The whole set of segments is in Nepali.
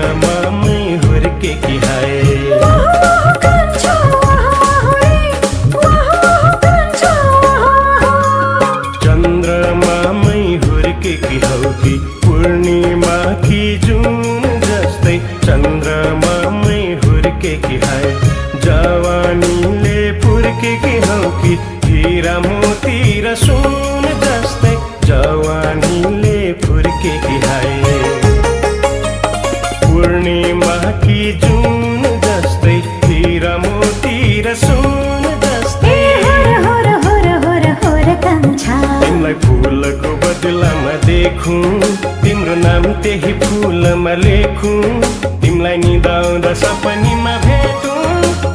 चन्द्रमामै हुर्केकी हाय। चन्द्रमामै हुर्केकी हौ कि पूर्णिमाकी जुन जस्तै चन्द्रमामै हुर्केकी हाय। जवानीले फुर्केकी हौ कि हीरा मोती र सुन जस्तै जवानीले फुर्केकी हाय। पूर्णिमाकी जुन जस्तै हीरा मोती र सुन जस्तै तिमीलाई फुलको बदलामा देखौँ, तिम्रो नाम त्यही फुलमा लेखौँ। तिमीलाई निदाउँदा सपनीमा भेटौँ,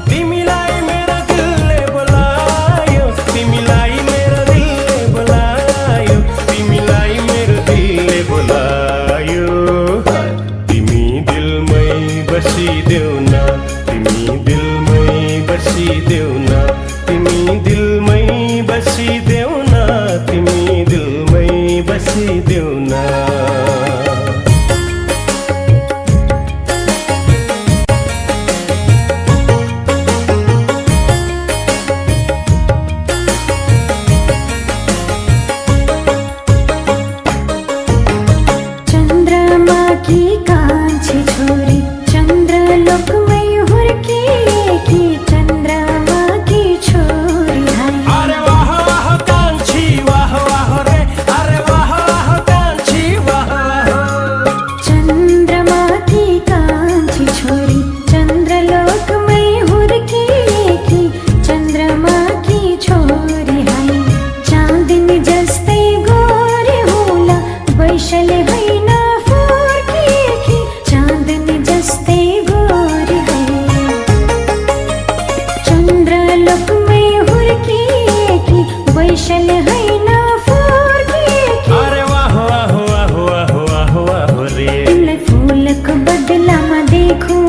तिमीलाई मेरो दिलले बोलायो, तिमीलाई मेरो दिलले बोलायो, तिमीलाई मेरो दिलले बोलायो। तिमी दिलमै बसिदेऊ न, तिमी दिलमै बसिदेऊ न, तिमी दिलमै बसिदेऊ न, तिमी दिलमै बसिदेऊ न। की कान्छी छोरी चन्द्रलोकमै हुर्किएकी चन्द्रमाकी छोरी हाय। अरे वाह वाह कान्छी वाह वाह रे, अरे वाह वाह कान्छी वाह वाह। चन्द्रमाकी कान्छी छोरी चन्द्रलोकमै हुर्किएकी चन्द्रमाकी छोरी हाय। चाँदनी जस्तै गोरी होला वैशाली होइन वैशाली होइन फुर्किएकी। अरे वाह वाह वाह वाह वाह वाह रे। तिमीलाई फुलको बदलामा देखौँ,